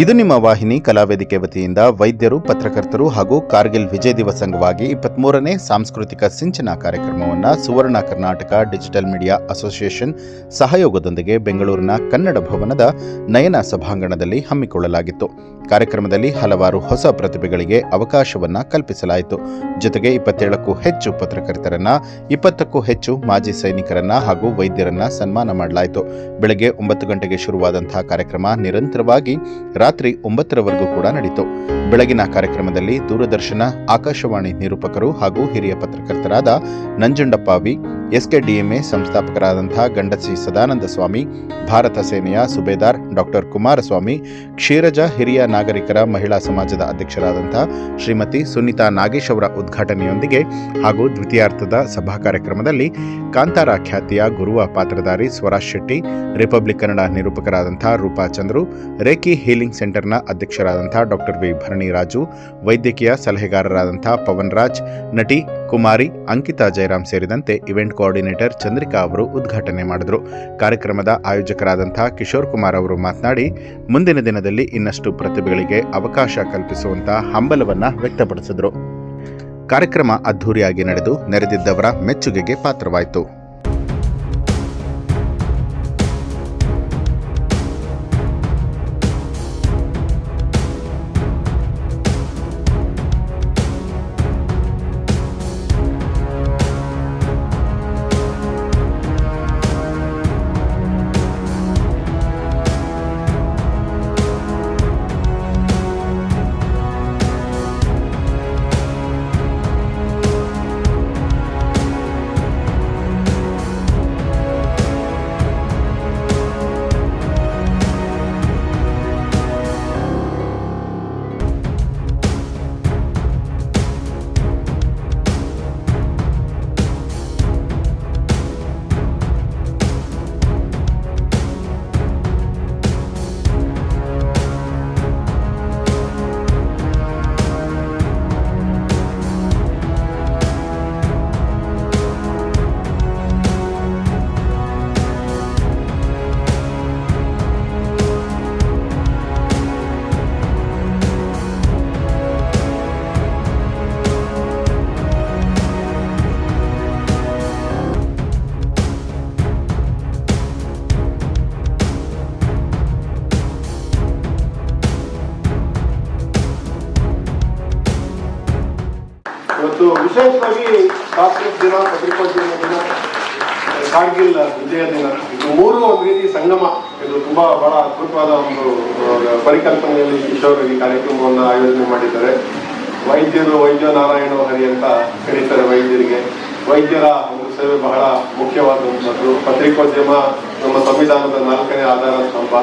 ಇದು ನಿಮ್ಮ ವಾಹಿನಿ ಕಲಾವೇದಿಕೆ ವತಿಯಿಂದ ವೈದ್ಯರು, ಪತ್ರಕರ್ತರು ಹಾಗೂ ಕಾರ್ಗಿಲ್ ವಿಜಯ್ ದಿವಸ್ ಅಂಗವಾಗಿ 23ನೇ ಸಾಂಸ್ಕೃತಿಕ ಸಿಂಚನ ಕಾರ್ಯಕ್ರಮವನ್ನು Suvarna Karnataka digital media association ಸಹಯೋಗದೊಂದಿಗೆ ಬೆಂಗಳೂರಿನ ಕನ್ನಡ ಭವನದ ನಯನ ಸಭಾಂಗಣದಲ್ಲಿ ಹಮ್ಮಿಕೊಳ್ಳಲಾಗಿತ್ತು. ಕಾರ್ಯಕ್ರಮದಲ್ಲಿ ಹಲವಾರು ಹೊಸ ಪ್ರತಿಭೆಗಳಿಗೆ ಅವಕಾಶವನ್ನು ಕಲ್ಪಿಸಲಾಯಿತು. ಜೊತೆಗೆ 27ಕ್ಕೂ ಹೆಚ್ಚು ಪತ್ರಕರ್ತರನ್ನ, 20ಕ್ಕೂ ಹೆಚ್ಚು ಮಾಜಿ ಸೈನಿಕರನ್ನ ಹಾಗೂ ವೈದ್ಯರನ್ನ ಸನ್ಮಾನ ಮಾಡಲಾಯಿತು. ಬೆಳಗ್ಗೆ 9 ಗಂಟೆಗೆ ಶುರುವಾದಂತಹ ಕಾರ್ಯಕ್ರಮ ನಿರಂತರವಾಗಿ ರಾತ್ರಿ 9ರವರೆಗೂ ಕೂಡ ನಡೆಯಿತು. ಬೆಳಗಿನ ಕಾರ್ಯಕ್ರಮದಲ್ಲಿ ದೂರದರ್ಶನ, ಆಕಾಶವಾಣಿ ನಿರೂಪಕರು ಹಾಗೂ ಹಿರಿಯ ಪತ್ರಕರ್ತರಾದ ನಂಜುಂಡಪ್ಪ ವಿ, SKDMA ಸಂಸ್ಥಾಪಕರಾದಂತಹ ಗಂಡಸಿ ಸದಾನಂದ ಸ್ವಾಮಿ, ಭಾರತ ಸೇನೆಯ ಸುಬೇದಾರ್ ಡಾಕ್ಟರ್ ಕುಮಾರಸ್ವಾಮಿ, ಕ್ಷೀರಜ ಹಿರಿಯ ನಾಗರಿಕರ ಮಹಿಳಾ ಸಮಾಜದ ಅಧ್ಯಕ್ಷರಾದಂತಹ ಶ್ರೀಮತಿ ಸುನೀತಾ ನಾಗೇಶ್ ಅವರ ಉದ್ಘಾಟನೆಯೊಂದಿಗೆ ಹಾಗೂ ದ್ವಿತೀಯಾರ್ಧದ ಸಭಾ ಕಾರ್ಯಕ್ರಮದಲ್ಲಿ ಕಾಂತಾರ ಖ್ಯಾತಿಯ ಗುರುವ ಪಾತ್ರಧಾರಿ ಸ್ವರಾಜ್ ಶೆಟ್ಟಿ, ರಿಪಬ್ಲಿಕ್ ಕನ್ನಡ ನಿರೂಪಕರಾದಂತಹ ರೂಪಾ ಚಂದ್ರು, ರೇಖಿ ಹೀಲಿಂಗ್ ಸೆಂಟರ್ನ ಅಧ್ಯಕ್ಷರಾದಂತಹ ಡಾಕ್ಟರ್ ವಿ ಭರಣಿರಾಜು, ವೈದ್ಯಕೀಯ ಸಲಹೆಗಾರರಾದಂತಹ ಪವನ್ ರಾಜ್, ನಟಿ ಕುಮಾರಿ ಅಂಕಿತಾ ಜಯರಾಮ್ ಸೇರಿದಂತೆ ಇವೆಂಟ್ ಕೋಆರ್ಡಿನೇಟರ್ ಚಂದ್ರಿಕಾ ಅವರು ಉದ್ಘಾಟನೆ ಮಾಡಿದರು. ಕಾರ್ಯಕ್ರಮದ ಆಯೋಜಕರಾದಂತಹ ಕಿಶೋರ್ ಕುಮಾರ್ ಅವರು ಮಾತನಾಡಿ, ಮುಂದಿನ ದಿನದಲ್ಲಿ ಇನ್ನಷ್ಟು ಪ್ರತಿಭೆಗಳಿಗೆ ಅವಕಾಶ ಕಲ್ಪಿಸುವಂತಹ ಹಂಬಲವನ್ನು ವ್ಯಕ್ತಪಡಿಸಿದರು. ಕಾರ್ಯಕ್ರಮ ಅದ್ಧೂರಿಯಾಗಿ ನಡೆದು ನೆರೆದಿದ್ದವರ ಮೆಚ್ಚುಗೆಗೆ ಪಾತ್ರವಾಯಿತು. ಇವತ್ತು ವಿಶೇಷವಾಗಿ ಡಾಕ್ಟರ್ ದಿನ, ಪತ್ರಿಕೋದ್ಯಮ ದಿನ, ಕಾರ್ಗಿಲ್ ವಿಜಯ ದಿನ, ಇದು ಮೂರು ಒಂದು ರೀತಿ ಸಂಗಮ. ಇದು ತುಂಬಾ ಬಹಳ ಅದ್ಭುತವಾದ ಒಂದು ಪರಿಕಲ್ಪನೆಯಲ್ಲಿ ಕಿಶೋರ್ ಈ ಕಾರ್ಯಕ್ರಮವನ್ನು ಆಯೋಜನೆ ಮಾಡಿದ್ದಾರೆ. ವೈದ್ಯರು ವೈದ್ಯ ನಾರಾಯಣ ಹರಿ ಅಂತ ಕರೀತಾರೆ. ವೈದ್ಯರಿಗೆ ವೈದ್ಯರ ಒಂದು ಸೇವೆ ಬಹಳ ಮುಖ್ಯವಾದಂಥದ್ದು. ಪತ್ರಿಕೋದ್ಯಮ ನಮ್ಮ ಸಂವಿಧಾನದ 4ನೇ ಆಧಾರ ಸ್ತಂಭ.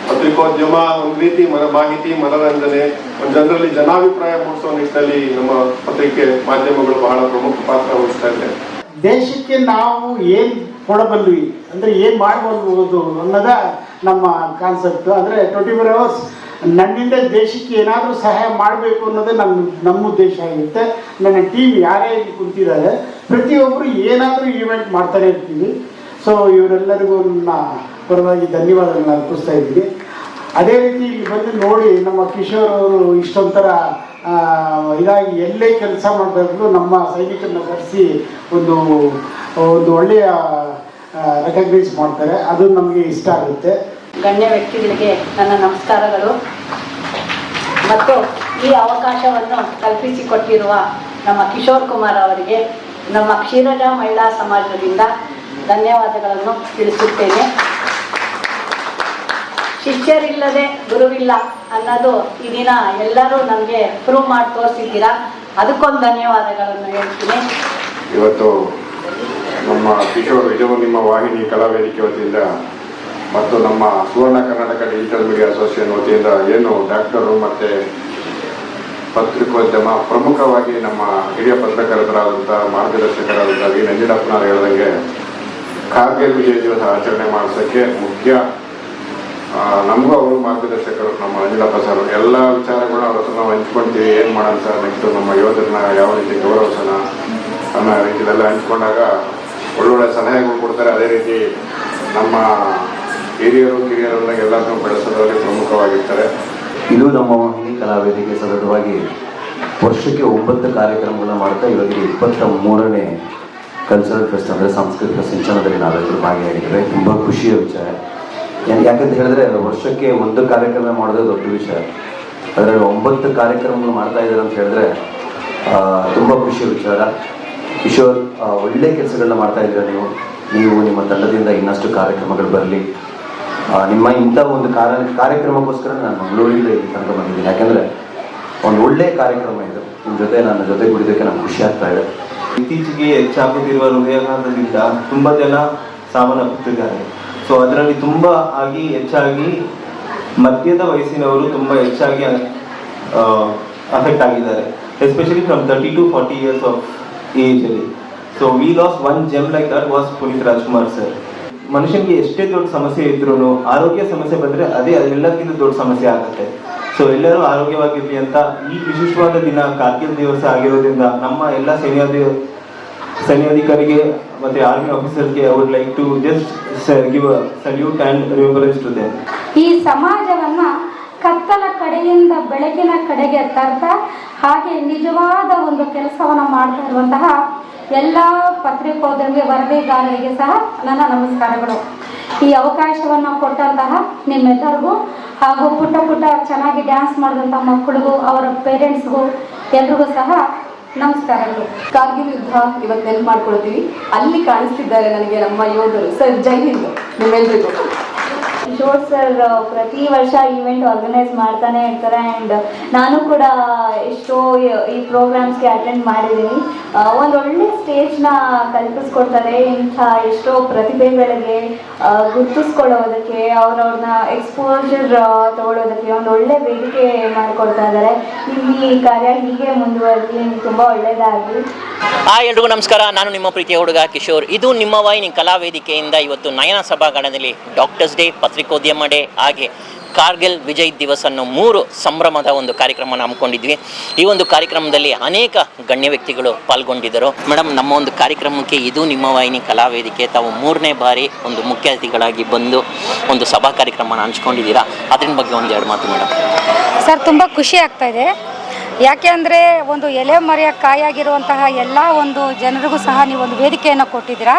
ಪತ್ರಿಕೋದ್ಯಮ ಒಂದು ರೀತಿ ಮಾಹಿತಿ, ಮನರಂಜನೆ, ಜನರಲ್ಲಿ ಜನಾಭಿಪ್ರಾಯ ಮೂಡಿಸುವ ನಿಟ್ಟಿನಲ್ಲಿ ನಮ್ಮ ಪತ್ರಿಕೆ ಮಾಧ್ಯಮಗಳು ಬಹಳ ಪ್ರಮುಖ ಪಾತ್ರ ವಹಿಸ್ತಾ ಇದೆ. ದೇಶಕ್ಕೆ ನಾವು ಏನು ಕೊಡಬಲ್ವಿ ಅಂದರೆ ಏನು ಮಾಡಬಹುದು ಅನ್ನೋದ ನಮ್ಮ ಕಾನ್ಸೆಪ್ಟ್. ಅಂದರೆ 24 hours ನನ್ನಿಂದ ದೇಶಕ್ಕೆ ಏನಾದರೂ ಸಹಾಯ ಮಾಡಬೇಕು ಅನ್ನೋದೇ ನಮ್ಮ ಉದ್ದೇಶ ಆಗಿರುತ್ತೆ. ನನ್ನ ಟೀಮ್ ಯಾರೇ ಇಲ್ಲಿ ಕುಂತಿದ್ದಾರೆ ಪ್ರತಿಯೊಬ್ಬರು ಏನಾದರೂ ಈವೆಂಟ್ ಮಾಡ್ತಾನೆ ಇರ್ತೀವಿ. ಸೊ ಇವರೆಲ್ಲರಿಗೂ ನನ್ನ ಪರವಾಗಿ ಧನ್ಯವಾದಗಳನ್ನ ಅರ್ಪಿಸ್ತಾ ಇದ್ದೀನಿ. ಅದೇ ರೀತಿ ಇಲ್ಲಿ ಬಂದು ನೋಡಿ ನಮ್ಮ ಕಿಶೋರ್ ಅವರು ಇಷ್ಟೊಂಥರ ಇದಾಗಿ ಎಲ್ಲೇ ಕೆಲಸ ಮಾಡಬೇಕು ನಮ್ಮ ಸೈನಿಕರನ್ನ ಕರೆಸಿ ಒಂದು ಒಳ್ಳೆಯ ರೆಕಗ್ನೈಸ್ ಮಾಡ್ತಾರೆ. ಅದು ನಮಗೆ ಇಷ್ಟ ಆಗುತ್ತೆ. ಗಣ್ಯ ವ್ಯಕ್ತಿಗಳಿಗೆ ನನ್ನ ನಮಸ್ಕಾರಗಳು ಮತ್ತು ಈ ಅವಕಾಶವನ್ನು ಕಲ್ಪಿಸಿಕೊಟ್ಟಿರುವ ನಮ್ಮ ಕಿಶೋರ್ ಕುಮಾರ್ ಅವರಿಗೆ ನಮ್ಮ ಕ್ಷೀರಜ ಮಹಿಳಾ ಸಮಾಜದಿಂದ ಧನ್ಯವಾದಗಳನ್ನು ತಿಳಿಸುತ್ತೇನೆ. ಶಿಷ್ಯರಿಲ್ಲದೆ ಗುರುವಿಲ್ಲ ಅನ್ನೋದು ಈ ದಿನ ಎಲ್ಲರೂ ನಮಗೆ ಪ್ರೂವ್ ಮಾಡಿ ತೋರಿಸಿದ್ದೀರಾ. ಅದಕ್ಕೊಂದು ಧನ್ಯವಾದಗಳನ್ನು ಹೇಳ್ತೀನಿ. ಇವತ್ತು ನಮ್ಮ ಕಿಶೋರ್ ಇದು ನಿಮ್ಮ ವಾಹಿನಿ ಕಲಾವೇದಿಕೆ ವತಿಯಿಂದ ಮತ್ತು ನಮ್ಮ Suvarna Karnataka digital media association ವತಿಯಿಂದ ಏನು ಡಾಕ್ಟರು ಮತ್ತು ಪತ್ರಿಕೋದ್ಯಮ ಪ್ರಮುಖವಾಗಿ ನಮ್ಮ ಹಿರಿಯ ಪತ್ರಕರ್ತರಾದಂಥ ಮಾರ್ಗದರ್ಶಕರಾದಂಥ ವಿ ನಂಜುಂಡಪ್ಪನವರು ಹೇಳಿದಂಗೆ ಕಾರ್ಗಿಲ್ ವಿಜಯ ದಿವಸ ಆಚರಣೆ ಮಾಡಿಸೋಕ್ಕೆ ಮುಖ್ಯ ನಮಗೂ ಅವರು ಮಾರ್ಗದರ್ಶಕರು. ನಮ್ಮ ನಂಜುಂಡಪ್ಪ ಸರ್ ಎಲ್ಲ ವಿಚಾರಗಳನ್ನ ಅವ್ರ ಹತ್ರ ನಾವು ಹಂಚ್ಕೊಳ್ತೀವಿ. ಏನು ಮಾಡೋಣ ಸರ್, ನೆಕ್ಸ್ಟು ನಮ್ಮ ಯೋಧರನ್ನ ಯಾವ ರೀತಿ ಗೌರವಿಸೋಣ ಅನ್ನೋ ರೀತಿಯೆಲ್ಲ ಹಂಚ್ಕೊಂಡಾಗ ಒಳ್ಳೊಳ್ಳೆ ಸಲಹೆಗಳು ಕೊಡ್ತಾರೆ. ಅದೇ ರೀತಿ ನಮ್ಮ ಹಿರಿಯರು ಕಿರಿಯರೆಲ್ಲ ಎಲ್ಲರನ್ನೂ ಬೆಳೆಸೋದ್ರಲ್ಲಿ ಪ್ರಮುಖವಾಗಿರ್ತಾರೆ. ಇದು ನಮ್ಮ ವಾಹಿನಿ ಕಲಾವೇದಿಕೆ ಸತತವಾಗಿ ವರ್ಷಕ್ಕೆ 9 ಕಾರ್ಯಕ್ರಮಗಳನ್ನ ಮಾಡ್ತಾ ಇವಾಗ 23ನೇ ಕಲ್ಚರಲ್ ಫೆಸ್ಟ್ ಅಂದರೆ ಸಾಂಸ್ಕೃತಿಕ ಸಿಂಚನದಲ್ಲಿ ನಾವೆಲ್ಲರೂ ಭಾಗಿಯಾಗಿದ್ದೇವೆ. ತುಂಬ ಖುಷಿಯ ವಿಚಾರ. ಯಾಕಂತ ಹೇಳಿದ್ರೆ ವರ್ಷಕ್ಕೆ 1 ಕಾರ್ಯಕ್ರಮ ಮಾಡೋದೇ ದೊಡ್ಡ ವಿಷಯ. ಅದರಲ್ಲಿ 9 ಕಾರ್ಯಕ್ರಮಗಳು ಮಾಡ್ತಾ ಇದ್ದಾರೆ ಅಂತ ಹೇಳಿದ್ರೆ ತುಂಬ ಖುಷಿಯ ವಿಚಾರ. ಕಿಶೋರ್, ಒಳ್ಳೆ ಕೆಲಸಗಳನ್ನ ಮಾಡ್ತಾ ಇದ್ದೀರ ನೀವು ನಿಮ್ಮ ತಂಡದಿಂದ ಇನ್ನಷ್ಟು ಕಾರ್ಯಕ್ರಮಗಳು ಬರಲಿ. ನಿಮ್ಮ ಇಂಥ ಒಂದು ಕಾರ್ಯಕ್ರಮಕ್ಕೋಸ್ಕರ ನಾನು ಮಂಗಳೂರಿಂದ ಇಲ್ಲಿ ತನಕ ಬಂದಿದ್ದೀನಿ. ಯಾಕೆಂದರೆ ಒಂದು ಒಳ್ಳೆಯ ಕಾರ್ಯಕ್ರಮ ಇದು. ನನ್ನ ಜೊತೆ ಕೂಡಿದ್ದಕ್ಕೆ ನಂಗೆ ಖುಷಿ ಆಗ್ತಾ ಇದೆ. ಇತ್ತೀಚೆಗೆ ಹೆಚ್ಚಾಗುತ್ತಿರುವ ಹೃದಯಾಘಾತದಿಂದ ತುಂಬ ಜನ ಸಾವನ್ನಪ್ಪುತ್ತಿದ್ದಾರೆ. ಸೊ ಅದರಲ್ಲಿ ಹೆಚ್ಚಾಗಿ ಮಧ್ಯದ ವಯಸ್ಸಿನವರು ತುಂಬ ಹೆಚ್ಚಾಗಿ ಅಫೆಕ್ಟ್ ಆಗಿದ್ದಾರೆ, especially from 30 to 40 years of ಏಜಲ್ಲಿ. So we lost one gem like that was Puneeth Rajkumar sir. ಮನುಷ್ಯನಿಗೆ ಎಷ್ಟೇ ದೊಡ್ಡ ಸಮಸ್ಯೆ ಇದ್ರೂ ಆರೋಗ್ಯ ಸಮಸ್ಯೆ ಬಂದರೆ ಅದೇ ಎಲ್ಲಕ್ಕಿಂತ ದೊಡ್ಡ ಸಮಸ್ಯೆ ಆಗುತ್ತೆ. ಸೊ ಎಲ್ಲರೂ ಆರೋಗ್ಯವಾಗಿರಲಿ ಅಂತ ಈ ವಿಶಿಷ್ಟವಾದ ದಿನ ಕಾರ್ಗಿಲ್ ದಿವಸ ಆಗಿರೋದ್ರಿಂದ ನಮ್ಮ ಎಲ್ಲ ಸೈನ್ಯಾಧಿಕಾರಿಗೆ ಮತ್ತು ಆರ್ಮಿ ಆಫೀಸರ್ಸ್ಗೆ I would like to just give a salute and remembrance to them. ಈ ಸಮಾಜವನ್ನು ಕತ್ತಲ ಕಡೆಯಿಂದ ಬೆಳಕಿನ ಕಡೆಗೆ ತರ್ತಾ ಹಾಗೆ ನಿಜವಾದ ಒಂದು ಕೆಲಸವನ್ನು ಮಾಡ್ತಾ ಇರುವಂತಹ ಎಲ್ಲ ಪತ್ರಿಕೋದ್ಯಮಿ ವರದಿಗಾರರಿಗೆ ಸಹ ನನ್ನ ನಮಸ್ಕಾರಗಳು. ಈ ಅವಕಾಶವನ್ನು ಕೊಟ್ಟಂತಹ ನಿಮ್ಮೆಲ್ಲರಿಗೂ ಹಾಗೂ ಪುಟ್ಟ ಚೆನ್ನಾಗಿ ಡ್ಯಾನ್ಸ್ ಮಾಡಿದಂಥ ಮಕ್ಕಳಿಗೂ ಅವರ ಪೇರೆಂಟ್ಸ್ಗೂ ಎಲ್ರಿಗೂ ಸಹ ನಮಸ್ಕಾರಗಳು. ಕಾರ್ಗಿಲ್ ಯುದ್ಧ ಇವತ್ತು ನೆನಪು ಮಾಡ್ಕೊಳ್ತೀವಿ. ಅಲ್ಲಿ ಕಾಣಿಸ್ತಿದ್ದಾರೆ ನನಗೆ ನಮ್ಮ ಯೋಧರು. ಸರ್ ಜೈ ಹಿಂದ್ ನಿಮ್ಮೆಲ್ರಿಗೂ. ಕಿಶೋರ್ ಸರ್ ಪ್ರತಿ ವರ್ಷ ಈವೆಂಟ್ ಆರ್ಗನೈಸ್ ಮಾಡ್ತಾನೆ ಇರ್ತಾರೆ ಆ್ಯಂಡ್ ನಾನು ಕೂಡ ಎಷ್ಟೋ ಈ ಪ್ರೋಗ್ರಾಮ್ಸ್ಗೆ ಅಟೆಂಡ್ ಮಾಡಿದ್ದೀನಿ. ಒಂದೊಳ್ಳೆ ಸ್ಟೇಜ್ನ ಕಲ್ಪಿಸ್ಕೊಡ್ತಾರೆ. ಇಂಥ ಎಷ್ಟೋ ಪ್ರತಿಭೆಗಳಿಗೆ ಗುರುತಿಸ್ಕೊಳ್ಳೋದಕ್ಕೆ ಅವ್ರವ್ರನ್ನ ಎಕ್ಸ್ಪೋಜರ್ ತಗೊಳ್ಳೋದಕ್ಕೆ ಒಂದು ಒಳ್ಳೆ ವೇದಿಕೆ ಮಾಡಿಕೊಡ್ತಾ ಇದ್ದಾರೆ. ಈ ಕಾರ್ಯ ಹೀಗೆ ಮುಂದುವರಿಲಿ, ತುಂಬ ಒಳ್ಳೆಯದಾಗಲಿ. ಎಲ್ರಿಗೂ ನಮಸ್ಕಾರ. ನಾನು ನಿಮ್ಮ ಪ್ರೀತಿಯ ಹುಡುಗ ಕಿಶೋರ್. ಇದು ನಿಮ್ಮ ವಾಹಿನಿ ಕಲಾವೇದಿಕೆಯಿಂದ ಇವತ್ತು ನಯನ ಸಭಾಂಗಣದಲ್ಲಿ ಡಾಕ್ಟರ್ಸ್ ಡೇ, ಪತ್ರಿಕೋದ್ಯಮ ಡೇ ಹಾಗೆ ಕಾರ್ಗಿಲ್ ವಿಜಯ್ ದಿವಸ್ ಅನ್ನೋ 3 ಸಂಭ್ರಮದ ಒಂದು ಕಾರ್ಯಕ್ರಮನ ಹಮ್ಮಿಕೊಂಡಿದ್ವಿ. ಈ ಒಂದು ಕಾರ್ಯಕ್ರಮದಲ್ಲಿ ಅನೇಕ ಗಣ್ಯ ವ್ಯಕ್ತಿಗಳು ಪಾಲ್ಗೊಂಡಿದ್ದರು. ಮೇಡಮ್, ನಮ್ಮ ಒಂದು ಕಾರ್ಯಕ್ರಮಕ್ಕೆ ಇದು ನಿಮ್ಮ ವಾಹಿನಿ ಕಲಾವೇದಿಕೆ ತಾವು 3ನೇ ಬಾರಿ ಒಂದು ಮುಖ್ಯ ಅತಿಥಿಗಳಾಗಿ ಬಂದು ಒಂದು ಸಭಾ ಕಾರ್ಯಕ್ರಮನ ಹಂಚ್ಕೊಂಡಿದ್ದೀರಾ. ಅದ್ರ ಬಗ್ಗೆ ಒಂದು 2 ಮಾತು ಮೇಡಮ್. ಸರ್, ತುಂಬ ಖುಷಿ ಆಗ್ತಾ ಇದೆ. ಯಾಕೆ ಅಂದರೆ ಒಂದು ಎಲೆ ಮರೆಯ ಕಾಯಾಗಿರುವಂತಹ ಎಲ್ಲ ಒಂದು ಜನರಿಗೂ ಸಹ ನೀವು ಒಂದು ವೇದಿಕೆಯನ್ನು ಕೊಟ್ಟಿದ್ದೀರಾ.